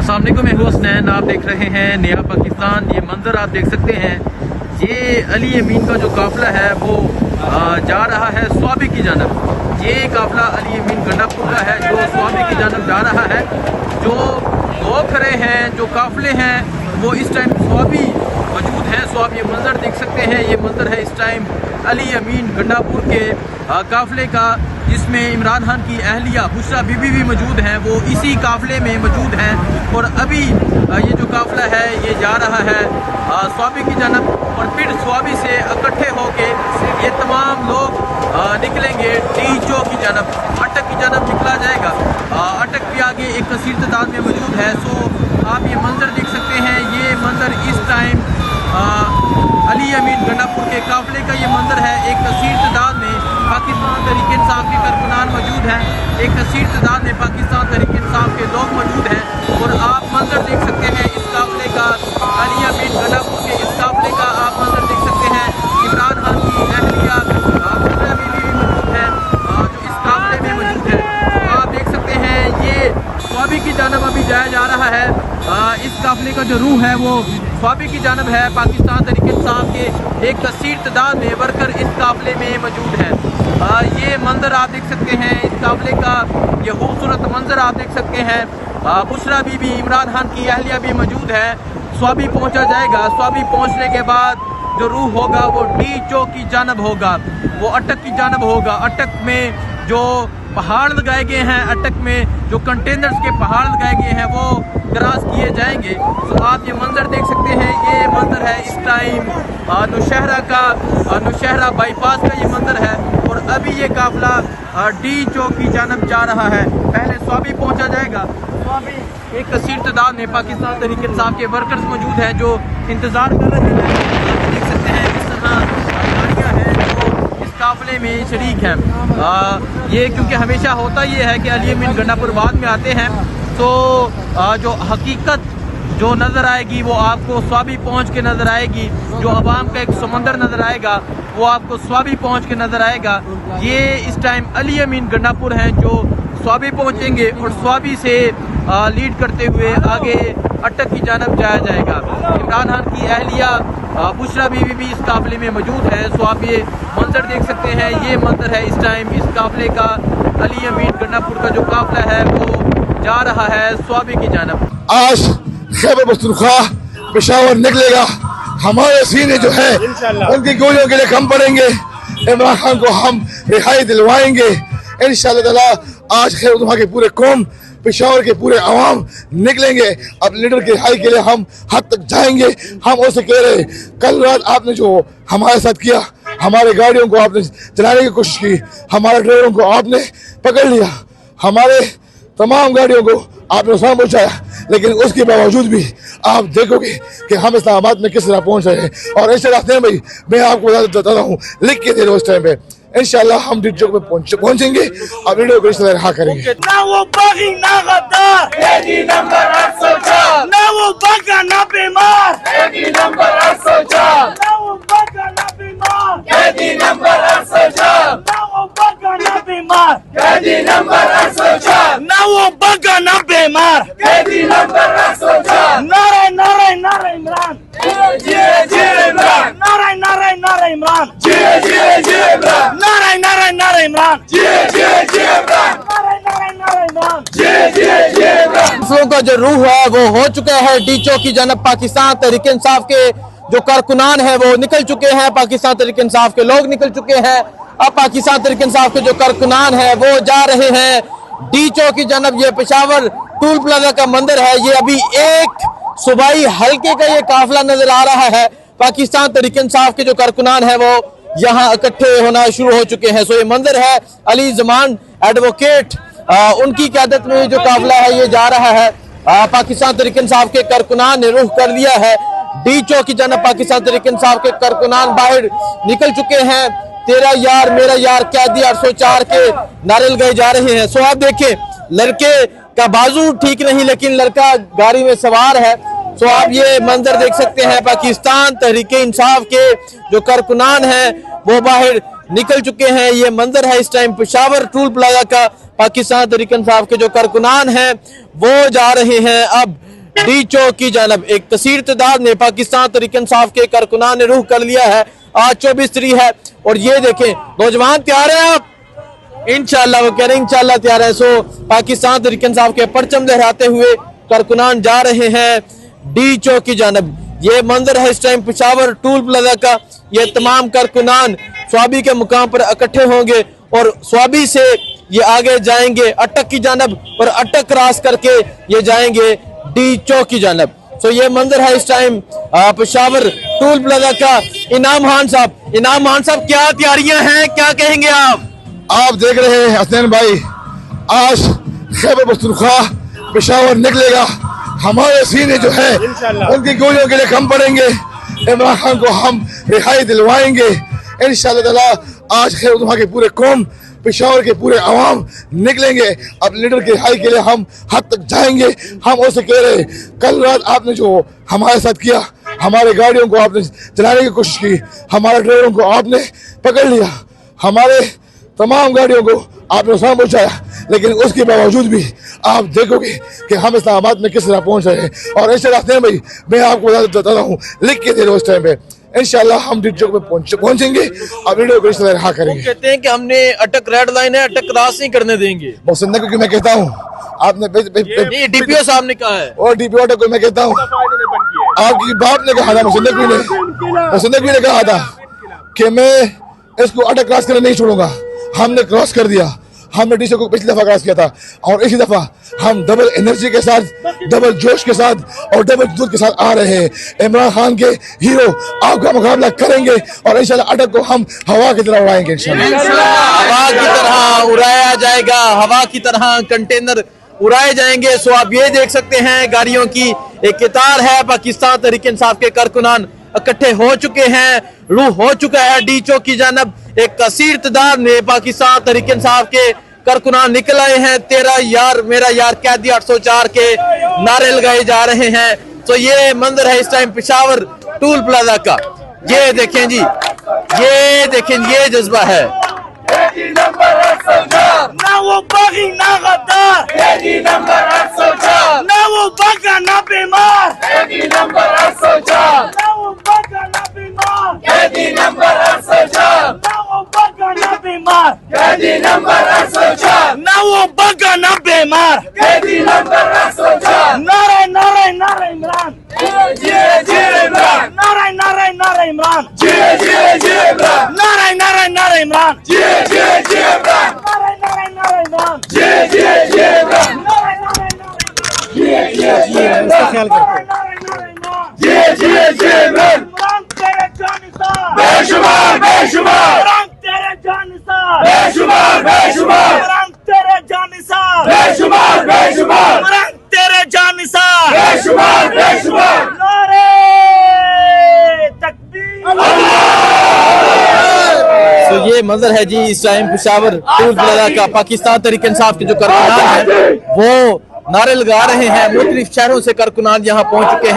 अस्सलाम वालेकुम, मैं हूं हसनैन। आप देख रहे हैं नया पाकिस्तान। ये मंजर आप देख सकते हैं, ये अली अमीन का जो काफिला है वो जा रहा है स्वाबी की जानब। ये काफिला अली अमीन गंडापुर का है जो स्वाबी की जानब जा रहा है। जो गोखरे हैं, जो काफिले हैं, वो इस टाइम स्वाबी मौजूद हैं। स्वाब ये मंजर देख सकते हैं, ये मंजर है इस टाइम अली अमीन गंडापुर के काफिले का, जिसमें इमरान खान की अहलिया बुशरा बीबी भी मौजूद हैं। वो इसी काफिले में मौजूद हैं और अभी ये जो काफिला है ये जा रहा है स्वाबी की जानब। और फिर स्वाबी से इकट्ठे होके ये तमाम लोग निकलेंगे टी चौक की जानब, अटक की जानब निकला जाएगा। अटक भी आगे एक कसीर तादाद में मौजूद है। सो आप ये मंजर देख सकते हैं, ये मंजर इस टाइम अली अमीन गंडापुर के काफिले का ये मंजर है। एक कसीर तादाद में पाकिस्तान तहरीक इंसाफ के कारकुनान मौजूद हैं, एक कसीर तादाद में पाकिस्तान तहरीक इंसाफ के लोग मौजूद हैं। और आप मंजर देख सकते हैं इस काफिले का, अली अमीन गंडापुर के इस काफिले का आप मंजर देख सकते हैं। इमरान खान की अहलिया बुशरा बीबी भी मौजूद है जो इस काफिले में मौजूद है। तो आप देख सकते हैं ये स्वाबी की जानब अभी जाया जा रहा है। इस काफिले का जो रूह है वो स्वाबी की जानब है। पाकिस्तान तहरीक इंसाफ के एक कसीर तादाद में वर्कर इस काफिले में मौजूद है। ये मंजर आप देख सकते हैं, इस काफिले का ये खूबसूरत मंजर आप देख सकते हैं। बुशरा बीबी इमरान खान की अहलिया भी मौजूद है। स्वाबी पहुंचा जाएगा। स्वाबी पहुंचने के बाद जो रूह होगा वो डी चौक की जानब होगा, वो अटक की जानब होगा। अटक में जो पहाड़ लगाए गए हैं, अटक में जो कंटेनर्स के पहाड़ लगाए गए हैं वो क्रॉस किए जाएंगे। तो आप ये मंजर देख सकते हैं, ये मंजर है इस टाइम नौशहरा का, नौशहरा बाईपास का ये मंजर है। और अभी ये काफिला डी चौक की जानब जा रहा है। पहले स्वाबी पहुंचा जाएगा। स्वाबी एक कसीर तादाद में पाकिस्तान तहरीक इंसाफ के वर्कर्स मौजूद हैं जो इंतज़ार कर रहे हैं। आप देख सकते हैं किस तरह गाड़ियाँ हैं जो इस काफिले में शरीक हैं। ये क्योंकि हमेशा होता ये है कि अली अमीन गंडापुर बाद में आते हैं, तो जो हकीकत जो नज़र आएगी वो आपको स्वाबी पहुंच के नज़र आएगी। जो अवाम का एक समंदर नज़र आएगा वो आपको स्वाबी पहुंच के नज़र आएगा। ये इस टाइम अली अमीन गंडापुर हैं जो स्वाबी पहुंचेंगे और स्वाबी से लीड करते हुए आगे अटक की जानब जाया जाएगा। इमरान खान की अहलिया बुशरा बीबी भी इस काफिले में मौजूद है। सो आप ये मंजर देख सकते हैं, ये मंजर है इस टाइम इस काफिले का। अली अमीन गंडापुर का जो काफिला है वो जा रहा है स्वाबी की जानब। आज खैबर पख्तूनख्वा पेशावर निकलेगा। हमारे सीने जो है उनकी गोलियों के लिए कम पड़ेंगे। इमरान खान को हम रिहाई दिलवाएंगे इंशाअल्लाह ताला। आज खैबर पख्तूनख्वा के पूरे कौम, पेशावर के पूरे अवाम निकलेंगे। अब लीडर की रिहाई के लिए हम हद तक जाएंगे। हम उससे कह रहे, कल रात आपने जो हमारे साथ किया, हमारे गाड़ियों को आपने चलाने की कोशिश की, हमारे ड्राइवरों को आपने पकड़ लिया, हमारे तमाम गाड़ियों को आपने नुकसान पहुंचाया, लेकिन उसके बावजूद भी आप देखोगे कि हम इस्लामाबाद में किस तरह पहुंच रहे हैं। और ऐसे रास्ते में भाई मैं आपको बता रहा हूँ, लिख के दे रहा हूँ उस टाइम पे इंशाल्लाह हम डी चौक में पहुंचेंगे और वीडियो को इस तरह रहा करेंगे। ना वो बागी ना गद्दार, नंबर 804, ना वो बागा ना बीमार, नंबर 804, ना वो बागा ना बीमार, नंबर 804, ना वो बागा ना बीमार, नंबर 804, ना वो बागा ना बीमार, नंबर 804। नारे नारे नारे इमरान, जिए इमरान, नारे नारे नारे इमरान, जिए इमरान, नारे नारे नारे इमरान, जिए इमरान, नारे नारे नारे इमरान, जिए इमरान। काफिलों का जो रूह है वो हो चुका है डी चौक की जानब। पाकिस्तान तहरीक इंसाफ के जो कारकुनान है वो निकल चुके हैं, पाकिस्तान तहरीक इंसाफ के लोग निकल चुके हैं। अब पाकिस्तान तहरीक इंसाफ के जो कारकुनान है वो जा रहे हैं डी चौक की जानब। ये पेशावर टूल प्लाजा का मंदिर है। ये अभी एक सूबाई हल्के का ये काफिला नजर आ रहा है। पाकिस्तान तहरीक इंसाफ के जो कारकुनान है वो यहाँ इकट्ठे होना शुरू हो चुके हैं। सो ये मंदिर है अली जमान एडवोकेट, उनकी क़यादत में जो काफिला है ये जा रहा है। पाकिस्तान तहरीक इंसाफ के कारकुनान ने रुख कर लिया है डी चौक की जानब। पाकिस्तान तहरीक इंसाफ के कारकुनान बाहर निकल चुके हैं। तेरा यार मेरा यार कैदी 804 के नारे लगाए जा रहे हैं। सो आप देखें, लड़के का बाजू ठीक नहीं लेकिन लड़का गाड़ी में सवार है। सो आप ये मंजर देख सकते हैं, पाकिस्तान तहरीक इंसाफ के जो कारकुनान हैं वो बाहर निकल चुके हैं। ये मंजर है इस टाइम पेशावर टूल प्लाजा का। पाकिस्तान तहरीक इंसाफ के जो कारकुनान हैं वो जा रहे हैं अब डी चौक की जानब एक कसीर तादाद ने पाकिस्तान तहरीक इंसाफ के कारकुनान ने रुख कर लिया है। आज 24 है और ये देखें नौजवान तैयार है आप, इंशाल्लाह वो कह रहे हैं इंशाल्लाह तैयार है। सो पाकिस्तान तहरीक इंसाफ के परचम लहराते हुए कारकुनान जा रहे हैं डी चौक की जानब। ये मंजर है इस टाइम पेशावर टूल प्लाजा का। ये तमाम कारकुनान स्वाबी के मुकाम पर इकट्ठे होंगे और स्वाबी से ये आगे जाएंगे अटक की जानब और अटक क्रॉस करके ये जाएंगे डी चौक की जानब। तो ये मंजर है इस टाइम पेशावर टूल प्लाजा का। इनाम खान साहब क्या तैयारियां हैं, क्या कहेंगे आप? आप देख रहे हैं हसनैन भाई, आज खैबर पख्तूनख्वा पेशावर निकलेगा। हमारे सीने जो है उनकी गोलियों के लिए कम पड़ेंगे। इमरान खान को हम रिहाई दिलवाएंगे इंशाअल्लाह ताला। आज खैबर पख्तूनख्वा की पूरे कौम, पेशावर के पूरे अवाम निकलेंगे। अब लीडर की रिहाई के लिए हम हद तक जाएंगे। हम उससे कह रहे हैं, कल रात आपने जो हमारे साथ किया, हमारे गाड़ियों को आपने जलाने की कोशिश की, हमारे ड्राइवरों को आपने पकड़ लिया, हमारे तमाम गाड़ियों को आपने नुकसान पहुंचाया, लेकिन उसके बावजूद भी आप देखोगे कि हम इस्लामाबाद में किस तरह पहुंच रहे हैं। और इंशाअल्लाह भाई मैं आपको बता रहा हूँ, लिख के दे रहा हूँ इस टाइम पे, इंशाअल्लाह हम डी चौक पे पहुंचेंगे और वीडियो को इस तरह रहा करेंगे। कहते हैं कि हमने अटक रेड लाइन है, अटक क्रॉस नहीं करने देंगे। मोहसिन को मैं कहता हूँ, आपने डीपीओ साहब ने कहा है और डीपीओ को मैं कहता हूँ, आपकी बाप ने कहा था, मोहसिन नकवी ने कहा था कि मैं इसको अटक क्रॉस करने नहीं छोड़ूंगा। हमने क्रॉस कर दिया। हमने डी चौक को पिछली दफा क्रॉस किया था और इसी दफा हम डबल एनर्जी के साथ, डबल जोश के साथ और डबल दूध के साथ आ रहे हैं। इमरान खान के हीरो आपका मुकाबला करेंगे और इंशाल्लाह अटक को हम हवा की तरह उड़ाएंगे। हवा की तरह उड़ाया जाएगा, हवा की तरह कंटेनर उड़ाए जाएंगे। सो आप ये देख सकते हैं गाड़ियों की एक कतार है। पाकिस्तान तहरीक इंसाफ के कारकुनान इकट्ठे हो चुके हैं, रूह हो चुका है डी चौक की जानब। एक कसीर तादाद में पाकिस्तान तहरीक इंसाफ के कारकुनान निकल आए हैं। तेरा यार मेरा यार कैदी 804 के नारे लगाए जा रहे हैं। तो ये मंजर है इस टाइम पेशावर टूल प्लाजा का। ये देखें जी, ये देखें, ये जज्बा है। ना वो बागी ना गद्दार, नंबर 804। ना वो बागा ना बीमार, नंबर 804। ना वो बागा ना बीमार, नंबर 804। ना वो बागा ना बीमार, नंबर 804। ना वो बागा ना बीमार, नंबर 804। नारे नारे नारे इमरान, इमरान। नारे नारे नारे इमरान, इमरान। नारे नारे नारे इमरान, इमरान। नारे नारे नारे इमरान, इमरान। नारे नारे इमरान। इमरान तेरे जानिसार, बेशुमार बेशुमार। इमरान तेरे जानिसार, बेशुमार बेशुमार। इमरान तेरे जानिसार, बेशुमार बेशुमार। इमरान तेरे जानिसार, बेशुमार बेशुमार। नारे तकबीर। तो ये मंजर है जी इस टाइम पेशावर टूल प्लाजा का। पाकिस्तान तहरीक इंसाफ के जो कारकुनान है वो नारे लगा रहे हैं। मुख्तलिफ शहरों से कारकुनान यहाँ पहुंच चुके हैं।